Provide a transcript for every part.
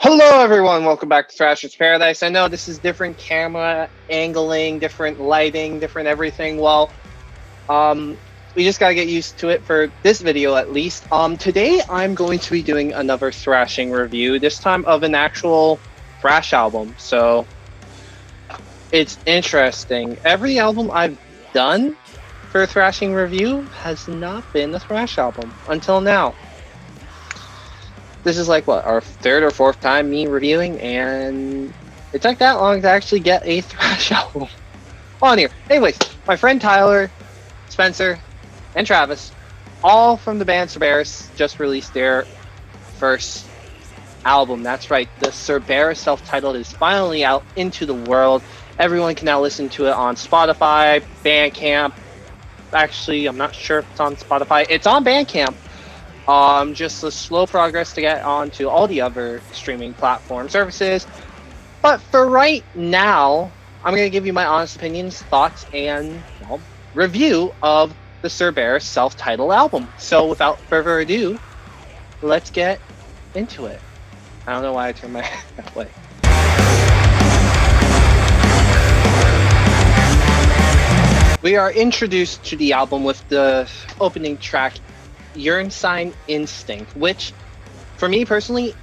Hello everyone, welcome back to Thrashers Paradise. I know this is different camera angling, different lighting, different everything. We just gotta get used to it for this video at least. Today I'm going to be doing another Thrashing review, this time of an actual thrash album. So it's interesting. Every album I've done for a Thrashing review has not been a thrash album until now. This is like what, our third or fourth time me reviewing, and it took that long to actually get a thrash album on here. Anyways, my friend Tyler, Spencer, and Travis, all from the band Cerbearus, just released their first album. That's right, the Cerbearus self-titled is finally out into the world. Everyone can now listen to it on Spotify, Bandcamp. Actually, I'm not sure if it's on Spotify. It's on Bandcamp. Just a slow progress to get onto all the other streaming platform services. But for right now, I'm going to give you my honest opinions, thoughts, and review of the Cerbearus self-titled album. So without further ado, let's get into it. I don't know why I turned my head that way. We are introduced to the album with the opening track, Untitled Instinct, which, for me personally,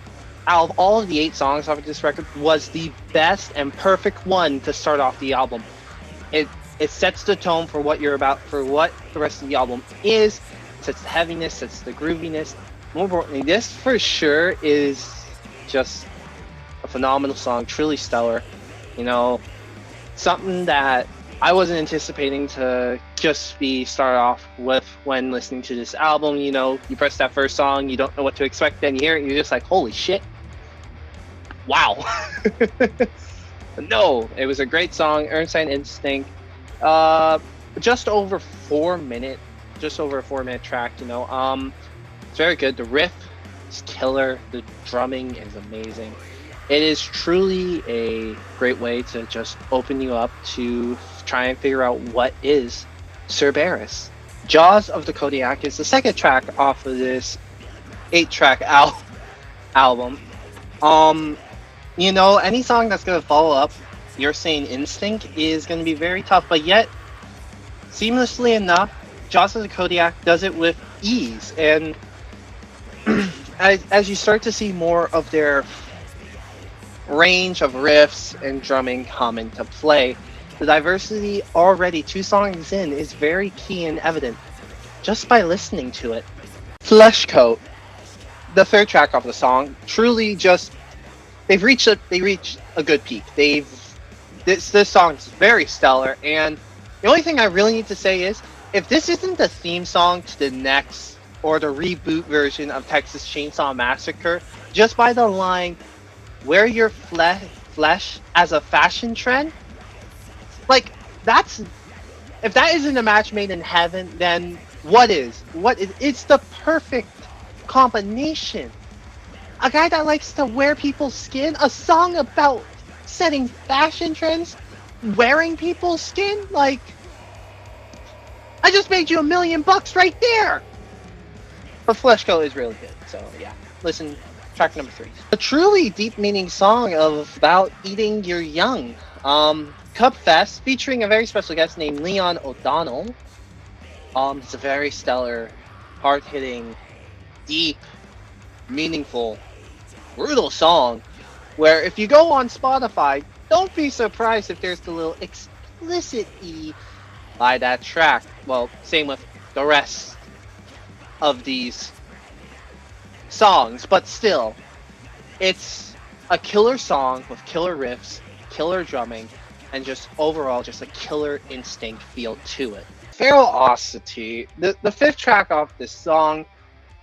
out of all of the 8 songs off of this record, was the best and perfect one to start off the album. It sets the tone for what you're about, for what the rest of the album is, sets the heaviness, sets the grooviness. More importantly, this for sure is just a phenomenal song, truly stellar. You know, something that I wasn't anticipating to just be started off with when listening to this album. You know, you press that first song, you don't know what to expect, then you hear it, and you're just like, holy shit. Wow. No, it was a great song, Untitled Instinct. Just over 4 minute, just over a 4-minute track, you know. It's very good. The riff is killer. The drumming is amazing. It is truly a great way to just open you up to try and figure out what is Cerbearus. Jaws of the Kodiak is the second track off of this 8-track album. You know, any song that's going to follow up You're Saying Instinct is going to be very tough, but yet, seamlessly enough, Jaws of the Kodiak does it with ease. And as you start to see more of their range of riffs and drumming come into play, the diversity already 2 songs in is very key and evident just by listening to it. Fleshcoat, the third track of the song, truly just they reached a good peak. This song's very stellar, and the only thing I really need to say is, if this isn't the theme song to the next or the reboot version of Texas Chainsaw Massacre, just by the line, wear your flesh as a fashion trend, like, if that isn't a match made in heaven, then what is? It's the perfect combination. A guy that likes to wear people's skin, a song about setting fashion trends, wearing people's skin, like, I just made you $1 million right there. But Fleshco is really good, so yeah, listen. Track number 3. A truly deep meaning song about eating your young. Cup Fest, featuring a very special guest named Leon O'Donnell. It's a very stellar, hard-hitting, deep, meaningful, brutal song, where if you go on Spotify, don't be surprised if there's the little explicit E by that track. Well, same with the rest of these songs, but still, it's a killer song with killer riffs, killer drumming, and just overall just a killer instinct feel to it. Ferocity, the 5th track off this song,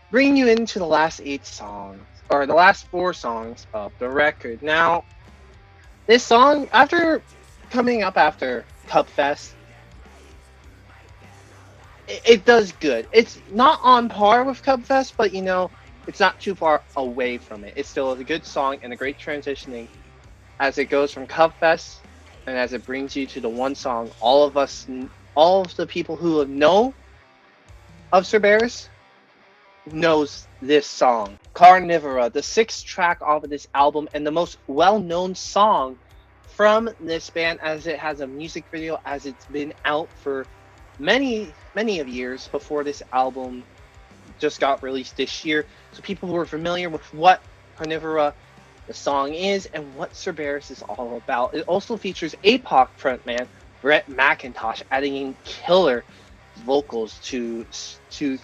bringing you into the last 8 songs, or the last 4 songs of the record. Now, this song, after coming up after Cup Fest, it does good. It's not on par with Cup Fest, but you know, it's not too far away from it. It's still a good song and a great transitioning as it goes from Cup Fest and as it brings you to the one song all of the people who know of Cerbearus knows this song, Carnivora, the 6th track off of this album, and the most well-known song from this band, as it has a music video, as it's been out for many of years before this album just got released this year. So people were familiar with what Carnivora, the song, is and what Cerbearus is all about. It also features APOC frontman Brett McIntosh adding in killer vocals to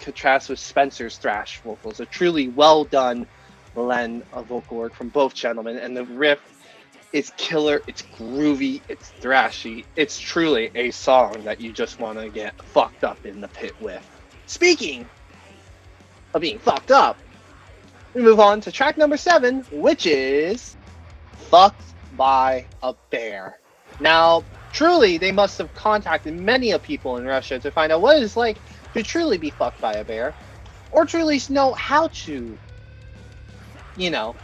contrast with Spencer's thrash vocals. A truly well done blend of vocal work from both gentlemen, and the riff is killer. It's groovy. It's thrashy. It's truly a song that you just want to get fucked up in the pit with. Speaking of being fucked up, we move on to track number 7, which is Fucked by a Bear. Now, truly, they must have contacted many of people in Russia to find out what it's like to truly be fucked by a bear, or truly know how to, But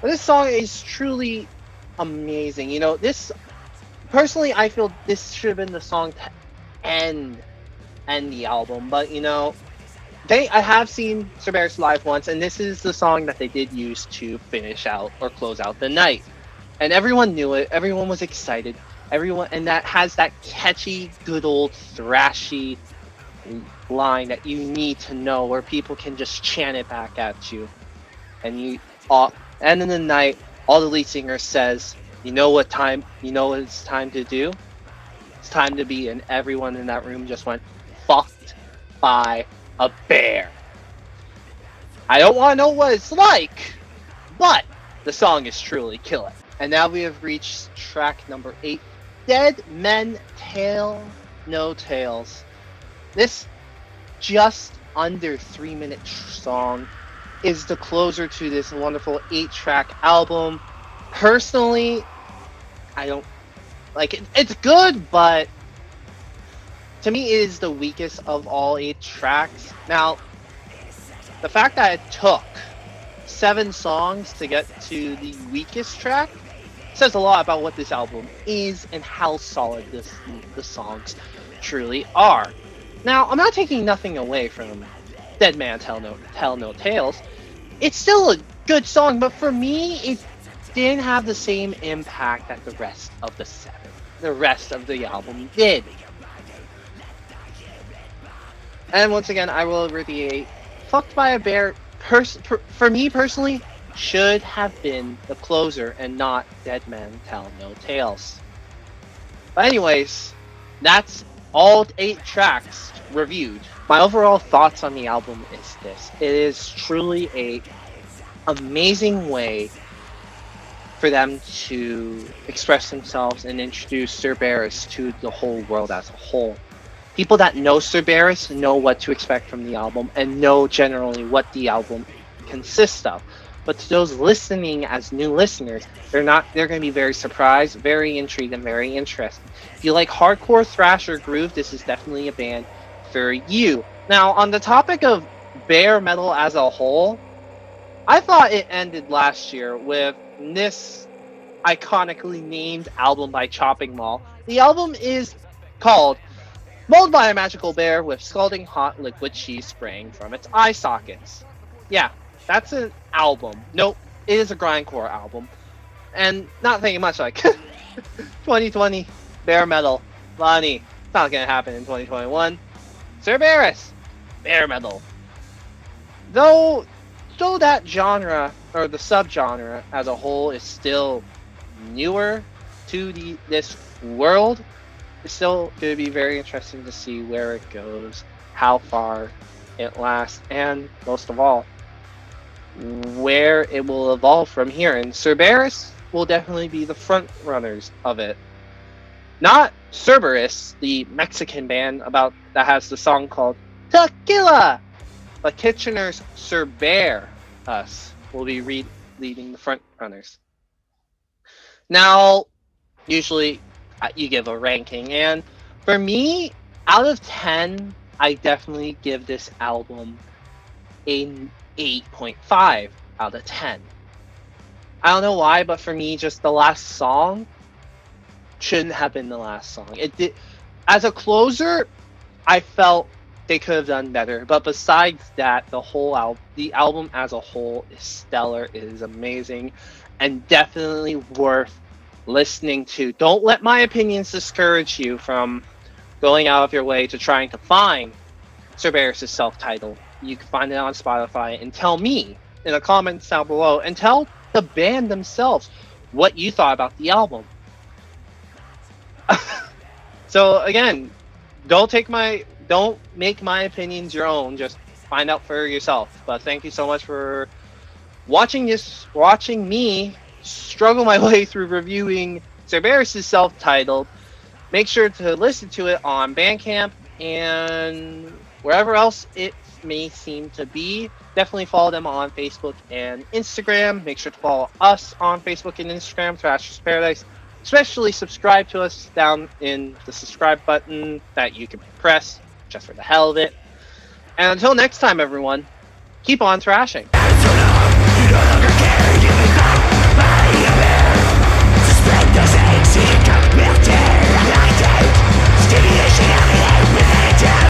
this song is truly amazing. This, personally, I feel this should have been the song to end the album, but I have seen Cerbearus live once, and this is the song that they did use to finish out or close out the night. And everyone knew it. Everyone was excited. And that has that catchy, good old thrashy line that you need to know, where people can just chant it back at you. And end of the night, all the lead singer says, "You know what it's time to do? It's time to be," and everyone in that room just went, "Fucked by a bear." I don't want to know what it's like, but the song is truly killer. And now we have reached track number 8, Dead Men Tell No Tales. This just under 3-minute song is the closer to this wonderful 8-track album. Personally, I don't like it. It's good, but to me, it is the weakest of all 8 tracks. Now, the fact that it took 7 songs to get to the weakest track says a lot about what this album is and how solid the songs truly are. Now, I'm not taking nothing away from Dead Man Tell No Tales. It's still a good song, but for me, it didn't have the same impact that the rest of the album did. And once again, I will reiterate, Fucked by a Bear, for me personally, should have been the closer and not Dead Men Tell No Tales. But anyways, that's all 8 tracks reviewed. My overall thoughts on the album is this. It is truly a amazing way for them to express themselves and introduce Cerbearus to the whole world as a whole. People that know Cerbearus know what to expect from the album and know generally what the album consists of. But to those listening as new listeners, they're going to be very surprised, very intrigued, and very interested. If you like hardcore thrasher groove, this is definitely a band for you. Now, on the topic of bear metal as a whole, I thought it ended last year with this iconically named album by Chopping Mall. The album is called Mauled by a Magical Bear with Scalding Hot Liquid Cheese Spraying from its eye sockets. Yeah, that's an album. Nope, it is a grindcore album. And not thinking much like 2020, bear metal, Lonnie. It's not gonna happen in 2021. Cerbearus, bear metal. Though that genre, or the subgenre as a whole, is still newer to this world, it's still going to be very interesting to see where it goes, how far it lasts, and most of all, where it will evolve from here. And Cerbearus will definitely be the front runners of it. Not Cerberus, the Mexican band that has the song called Tequila, but Kitchener's Cerbearus will be leading the front runners. Now, usually you give a ranking, and for me, out of 10, I definitely give this album an 8.5 out of 10. I don't know why, but for me, just the last song shouldn't have been the last song. It did, as a closer, I felt they could have done better. But besides that, the album as a whole is stellar. It is amazing, and definitely worth listening to. Don't let my opinions discourage you from going out of your way to trying to find Cerbearus' self-titled. You can find it on Spotify, and tell me in the comments down below, and tell the band themselves what you thought about the album. So again, don't make my opinions your own. Just find out for yourself. But thank you so much for watching me struggle my way through reviewing Cerberus' self-titled. Make sure to listen to it on Bandcamp and wherever else it may seem to be. Definitely follow them on Facebook and Instagram. Make sure to follow us on Facebook and Instagram, Thrashers Paradise. Especially subscribe to us down in the subscribe button that you can press just for the hell of it. And until next time, everyone, keep on thrashing.